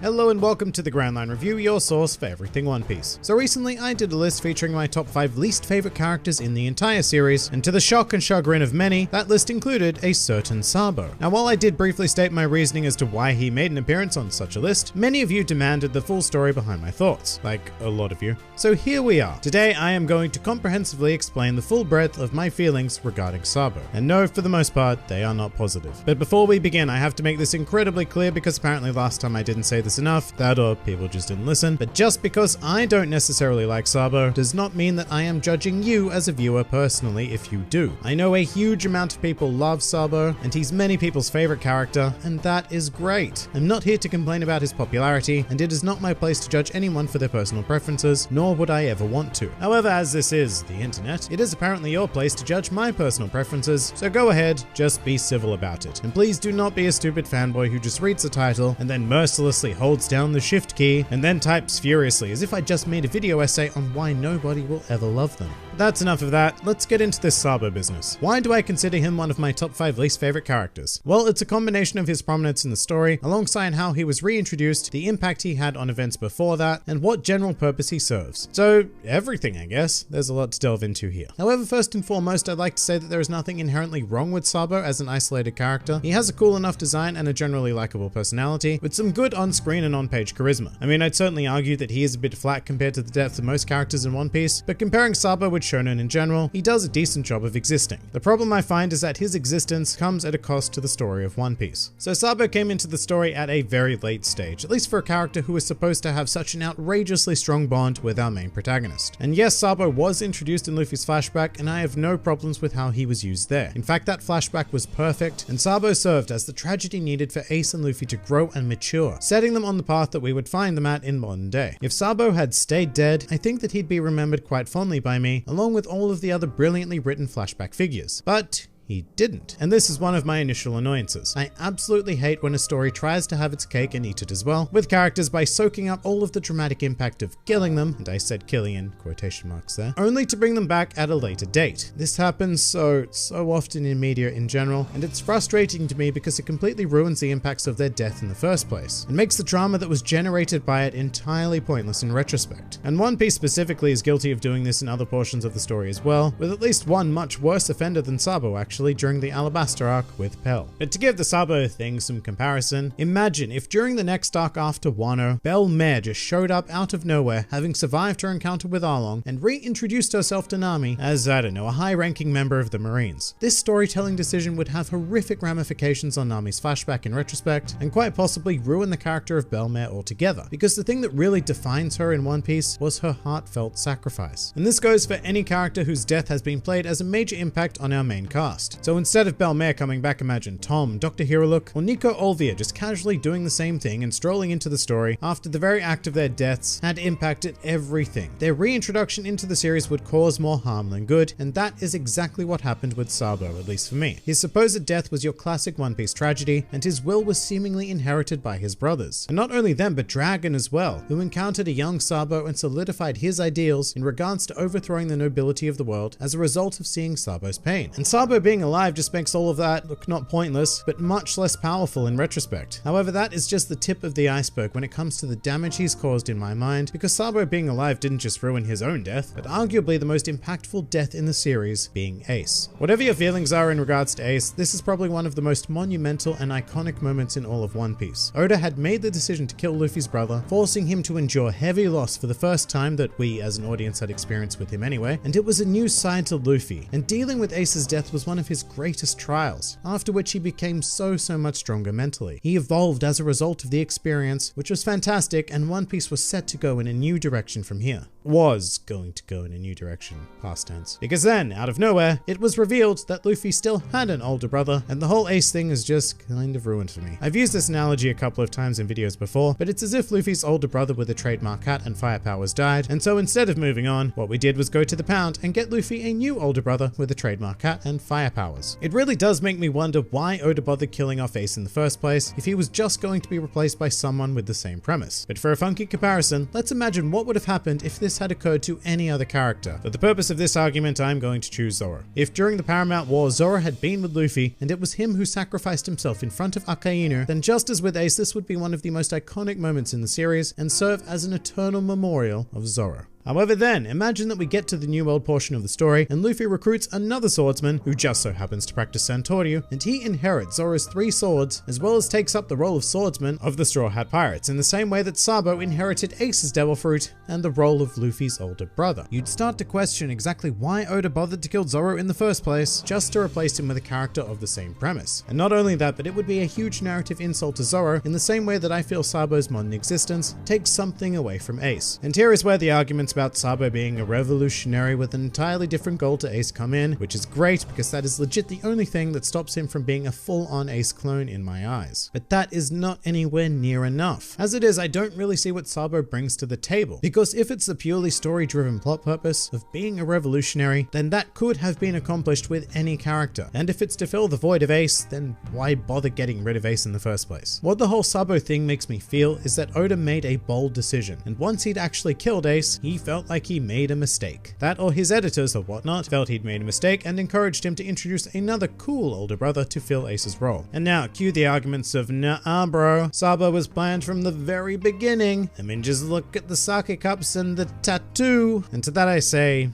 Hello and welcome to the Grand Line Review, your source for everything One Piece. So recently I did a list featuring my top 5 least favorite characters in the entire series, and to the shock and chagrin of many, that list included a certain Sabo. Now while I did briefly state my reasoning as to why he made an appearance on such a list, many of you demanded the full story behind my thoughts, like a lot of you. So here we are. Today I am going to comprehensively explain the full breadth of my feelings regarding Sabo. And no, for the most part, they are not positive. But before we begin, I have to make this incredibly clear because apparently last time I didn't say this enough, that or people just didn't listen. But just because I don't necessarily like Sabo does not mean that I am judging you as a viewer personally if you do. I know a huge amount of people love Sabo, and he's many people's favorite character, and that is great. I'm not here to complain about his popularity, and it is not my place to judge anyone for their personal preferences, nor would I ever want to. However, as this is the internet, it is apparently your place to judge my personal preferences, so go ahead, just be civil about it. And please do not be a stupid fanboy who just reads the title and then mercilessly holds down the shift key and then types furiously as if I just made a video essay on why nobody will ever love them. But that's enough of that, let's get into this Sabo business. Why do I consider him one of my top 5 least favorite characters? Well, it's a combination of his prominence in the story, alongside how he was reintroduced, the impact he had on events before that, and what general purpose he serves. So everything, I guess. There's a lot to delve into here. However, first and foremost, I'd like to say that there is nothing inherently wrong with Sabo as an isolated character. He has a cool enough design and a generally likable personality, with some good on-screen and on-page charisma. I mean, I'd certainly argue that he is a bit flat compared to the depth of most characters in One Piece, but comparing Sabo with Shonen in general, he does a decent job of existing. The problem I find is that his existence comes at a cost to the story of One Piece. So Sabo came into the story at a very late stage, at least for a character who is supposed to have such an outrageously strong bond with our main protagonist. And yes, Sabo was introduced in Luffy's flashback, and I have no problems with how he was used there. In fact, that flashback was perfect, and Sabo served as the tragedy needed for Ace and Luffy to grow and mature, setting them on the path that we would find them at in modern day. If Sabo had stayed dead, I think that he'd be remembered quite fondly by me, along with all of the other brilliantly written flashback figures. But he didn't. And this is one of my initial annoyances. I absolutely hate when a story tries to have its cake and eat it as well, with characters by soaking up all of the dramatic impact of killing them, and I said killing in quotation marks there, only to bring them back at a later date. This happens so often in media in general, and it's frustrating to me because it completely ruins the impacts of their death in the first place, and makes the drama that was generated by it entirely pointless in retrospect. And One Piece specifically is guilty of doing this in other portions of the story as well, with at least one much worse offender than Sabo actually during the Alabasta arc with Pell. But to give the Sabo thing some comparison, imagine if during the next arc after Wano, Belle Mare just showed up out of nowhere, having survived her encounter with Arlong, and reintroduced herself to Nami as, I don't know, a high-ranking member of the Marines. This storytelling decision would have horrific ramifications on Nami's flashback in retrospect, and quite possibly ruin the character of Belle Mare altogether, because the thing that really defines her in One Piece was her heartfelt sacrifice. And this goes for any character whose death has been played as a major impact on our main cast. So instead of Belle Mare coming back, imagine Tom, Dr. Hiruluk, or Nico Olvia just casually doing the same thing and strolling into the story after the very act of their deaths had impacted everything. Their reintroduction into the series would cause more harm than good, and that is exactly what happened with Sabo, at least for me. His supposed death was your classic One Piece tragedy, and his will was seemingly inherited by his brothers. And not only them, but Dragon as well, who encountered a young Sabo and solidified his ideals in regards to overthrowing the nobility of the world as a result of seeing Sabo's pain. And Sabo being alive just makes all of that look not pointless, but much less powerful in retrospect. However, that is just the tip of the iceberg when it comes to the damage he's caused in my mind, because Sabo being alive didn't just ruin his own death, but arguably the most impactful death in the series being Ace. Whatever your feelings are in regards to Ace, this is probably one of the most monumental and iconic moments in all of One Piece. Oda had made the decision to kill Luffy's brother, forcing him to endure heavy loss for the first time that we as an audience had experienced with him anyway, and it was a new side to Luffy, and dealing with Ace's death was one of his greatest trials, after which he became so much stronger mentally. He evolved as a result of the experience, which was fantastic, and One Piece was set to go in a new direction from here. Was going to go in a new direction, past tense. Because then, out of nowhere, it was revealed that Luffy still had an older brother, and the whole Ace thing is just kind of ruined for me. I've used this analogy a couple of times in videos before, but it's as if Luffy's older brother with a trademark hat and fire powers died, and so instead of moving on, what we did was go to the pound and get Luffy a new older brother with a trademark hat and fire powers. It really does make me wonder why Oda bothered killing off Ace in the first place if he was just going to be replaced by someone with the same premise. But for a funky comparison, let's imagine what would have happened if this had occurred to any other character. For the purpose of this argument, I'm going to choose Zoro. If during the Paramount War, Zoro had been with Luffy, and it was him who sacrificed himself in front of Akainu, then just as with Ace, this would be one of the most iconic moments in the series and serve as an eternal memorial of Zoro. However then, imagine that we get to the New World portion of the story and Luffy recruits another swordsman who just so happens to practice Santoryu, and he inherits Zoro's 3 swords as well as takes up the role of swordsman of the Straw Hat Pirates in the same way that Sabo inherited Ace's Devil Fruit and the role of Luffy's older brother. You'd start to question exactly why Oda bothered to kill Zoro in the first place just to replace him with a character of the same premise. And not only that, but it would be a huge narrative insult to Zoro in the same way that I feel Sabo's modern existence takes something away from Ace. And here is where the arguments about Sabo being a revolutionary with an entirely different goal to Ace come in, which is great because that is legit the only thing that stops him from being a full-on Ace clone in my eyes. But that is not anywhere near enough. As it is, I don't really see what Sabo brings to the table, because if it's the purely story-driven plot purpose of being a revolutionary, then that could have been accomplished with any character. And if it's to fill the void of Ace, then why bother getting rid of Ace in the first place? What the whole Sabo thing makes me feel is that Oda made a bold decision, and once he'd actually killed Ace, he felt like he made a mistake. That or his editors or whatnot felt he'd made a mistake and encouraged him to introduce another cool older brother to fill Ace's role. And now cue the arguments of nah bro, Sabo was planned from the very beginning. I mean, just look at the sake cups and the tattoo. And to that I say,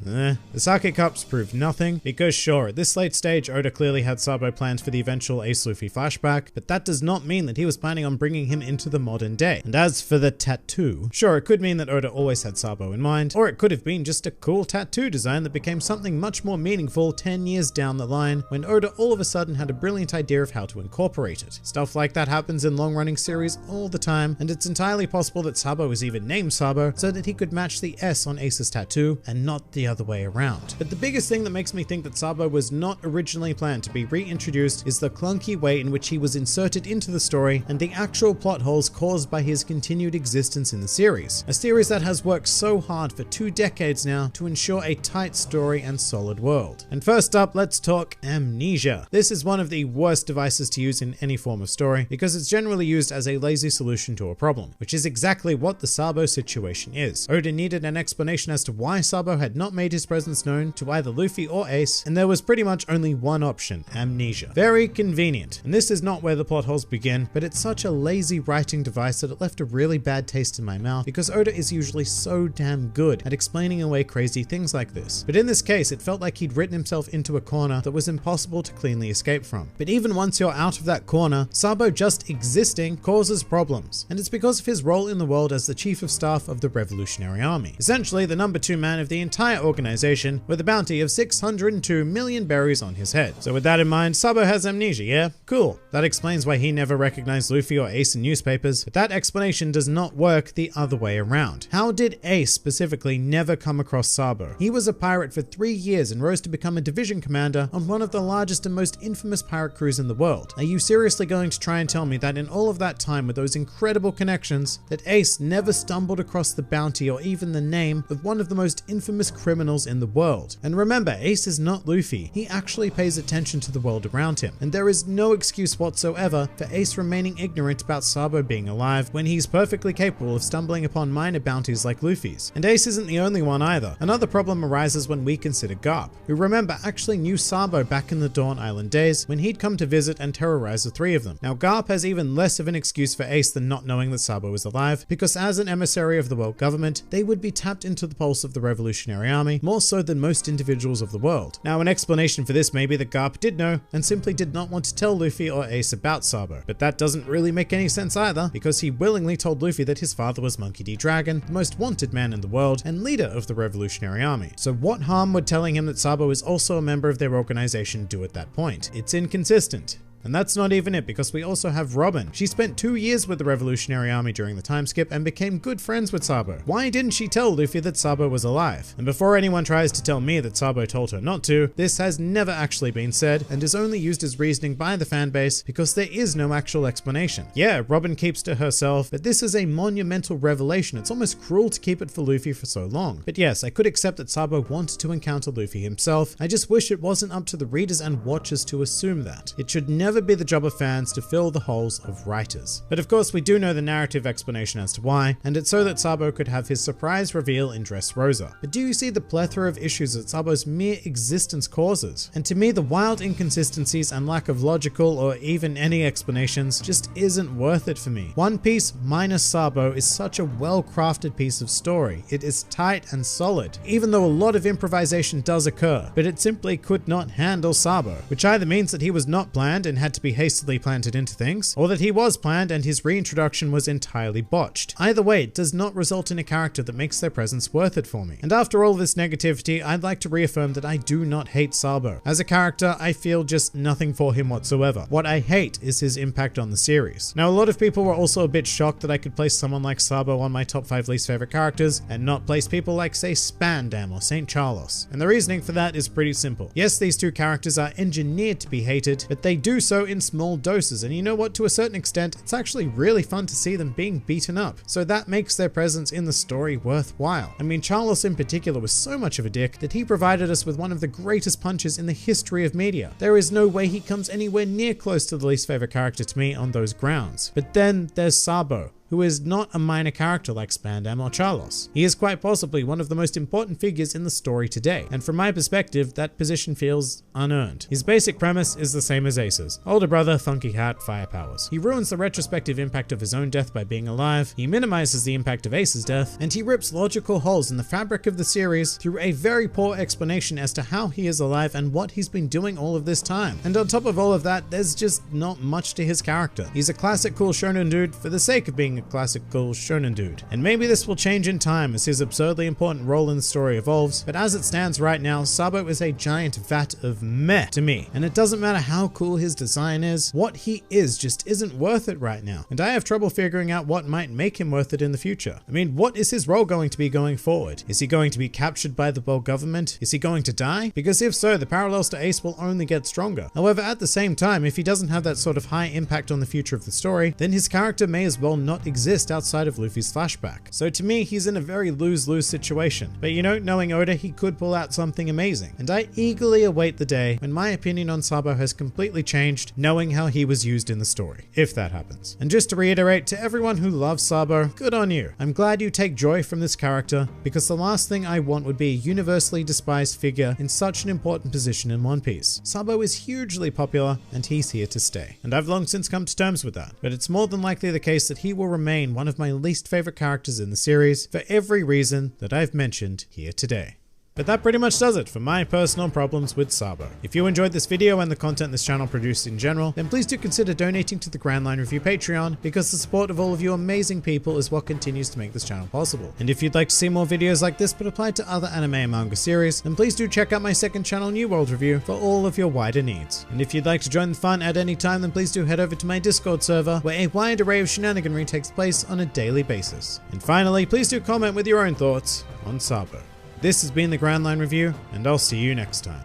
the sake cups proved nothing, because sure, at this late stage Oda clearly had Sabo planned for the eventual Ace Luffy flashback, but that does not mean that he was planning on bringing him into the modern day. And as for the tattoo, sure, it could mean that Oda always had Sabo in mind, or it could have been just a cool tattoo design that became something much more meaningful 10 years down the line when Oda all of a sudden had a brilliant idea of how to incorporate it. Stuff like that happens in long-running series all the time, and it's entirely possible that Sabo was even named Sabo so that he could match the S on Ace's tattoo and not the other way around. But the biggest thing that makes me think that Sabo was not originally planned to be reintroduced is the clunky way in which he was inserted into the story and the actual plot holes caused by his continued existence in the series. A series that has worked so hard for 2 decades now to ensure a tight story and solid world. And first up, let's talk amnesia. This is one of the worst devices to use in any form of story because it's generally used as a lazy solution to a problem, which is exactly what the Sabo situation is. Oda needed an explanation as to why Sabo had not made his presence known to either Luffy or Ace, and there was pretty much only one option: amnesia. Very convenient. And this is not where the plot holes begin, but it's such a lazy writing device that it left a really bad taste in my mouth because Oda is usually so damn good at explaining away crazy things like this. But in this case, it felt like he'd written himself into a corner that was impossible to cleanly escape from. But even once you're out of that corner, Sabo just existing causes problems. And it's because of his role in the world as the chief of staff of the Revolutionary Army. Essentially, the number 2 man of the entire organization with a bounty of 602 million berries on his head. So with that in mind, Sabo has amnesia, yeah? Cool. That explains why he never recognized Luffy or Ace in newspapers, but that explanation does not work the other way around. How did Ace specifically never come across Sabo? He was a pirate for 3 years and rose to become a division commander on one of the largest and most infamous pirate crews in the world. Are you seriously going to try and tell me that in all of that time with those incredible connections, that Ace never stumbled across the bounty or even the name of one of the most infamous criminals in the world? And remember, Ace is not Luffy. He actually pays attention to the world around him, and there is no excuse whatsoever for Ace remaining ignorant about Sabo being alive when he's perfectly capable of stumbling upon minor bounties like Luffy's. And Ace isn't the only one either. Another problem arises when we consider Garp, who remember actually knew Sabo back in the Dawn Island days when he'd come to visit and terrorize the 3 of them. Now Garp has even less of an excuse for Ace than not knowing that Sabo was alive, because as an emissary of the world government, they would be tapped into the pulse of the Revolutionary Army more so than most individuals of the world. Now an explanation for this may be that Garp did know and simply did not want to tell Luffy or Ace about Sabo, but that doesn't really make any sense either, because he willingly told Luffy that his father was Monkey D. Dragon, the most wanted man in the world and leader of the Revolutionary Army. So what harm would telling him that Sabo is also a member of their organization do at that point? It's inconsistent. And that's not even it, because we also have Robin. She spent 2 years with the Revolutionary Army during the time skip and became good friends with Sabo. Why didn't she tell Luffy that Sabo was alive? And before anyone tries to tell me that Sabo told her not to, this has never actually been said and is only used as reasoning by the fanbase because there is no actual explanation. Yeah, Robin keeps to herself, but this is a monumental revelation. It's almost cruel to keep it for Luffy for so long. But yes, I could accept that Sabo wanted to encounter Luffy himself. I just wish it wasn't up to the readers and watchers to assume that. It should never be the job of fans to fill the holes of writers. But of course, we do know the narrative explanation as to why, and it's so that Sabo could have his surprise reveal in Dressrosa. But do you see the plethora of issues that Sabo's mere existence causes? And to me, the wild inconsistencies and lack of logical or even any explanations just isn't worth it for me. One Piece minus Sabo is such a well-crafted piece of story. It is tight and solid, even though a lot of improvisation does occur, but it simply could not handle Sabo, which either means that he was not planned and had to be hastily planted into things, or that he was planned and his reintroduction was entirely botched. Either way, it does not result in a character that makes their presence worth it for me. And after all this negativity, I'd like to reaffirm that I do not hate Sabo. As a character, I feel just nothing for him whatsoever. What I hate is his impact on the series. Now, a lot of people were also a bit shocked that I could place someone like Sabo on my top 5 least favorite characters and not place people like, say, Spandam or St. Charles. And the reasoning for that is pretty simple. Yes, these two characters are engineered to be hated, but they do so in small doses. And you know what? To a certain extent, it's actually really fun to see them being beaten up. So that makes their presence in the story worthwhile. I mean, Charles in particular was so much of a dick that he provided us with one of the greatest punches in the history of media. There is no way he comes anywhere near close to the least favorite character to me on those grounds. But then there's Sabo, who is not a minor character like Spandam or Charlos. He is quite possibly one of the most important figures in the story today, and from my perspective, that position feels unearned. His basic premise is the same as Ace's. Older brother, funky hat, fire powers. He ruins the retrospective impact of his own death by being alive, he minimizes the impact of Ace's death, and he rips logical holes in the fabric of the series through a very poor explanation as to how he is alive and what he's been doing all of this time. And on top of all of that, there's just not much to his character. He's a classic cool shonen dude for the sake of being a classical shonen dude. And maybe this will change in time as his absurdly important role in the story evolves, but as it stands right now, Sabo is a giant vat of meh to me. And it doesn't matter how cool his design is, what he is just isn't worth it right now. And I have trouble figuring out what might make him worth it in the future. I mean, what is his role going to be going forward? Is he going to be captured by the world government? Is he going to die? Because if so, the parallels to Ace will only get stronger. However, at the same time, if he doesn't have that sort of high impact on the future of the story, then his character may as well not exist outside of Luffy's flashback. So to me, he's in a very lose-lose situation. But you know, knowing Oda, he could pull out something amazing. And I eagerly await the day when my opinion on Sabo has completely changed, knowing how he was used in the story, if that happens. And just to reiterate, to everyone who loves Sabo, good on you. I'm glad you take joy from this character, because the last thing I want would be a universally despised figure in such an important position in One Piece. Sabo is hugely popular, and he's here to stay. And I've long since come to terms with that. But it's more than likely the case that he will remain one of my least favorite characters in the series for every reason that I've mentioned here today. But that pretty much does it for my personal problems with Sabo. If you enjoyed this video and the content this channel produced in general, then please do consider donating to the Grand Line Review Patreon, because the support of all of you amazing people is what continues to make this channel possible. And if you'd like to see more videos like this but applied to other anime and manga series, then please do check out my second channel, New World Review, for all of your wider needs. And if you'd like to join the fun at any time, then please do head over to my Discord server, where a wide array of shenaniganry takes place on a daily basis. And finally, please do comment with your own thoughts on Sabo. This has been the Grand Line Review, and I'll see you next time.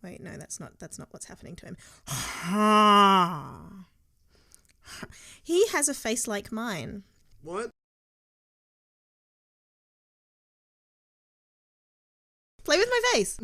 Wait, no, that's not what's happening to him. He has a face like mine. What? Play with my face.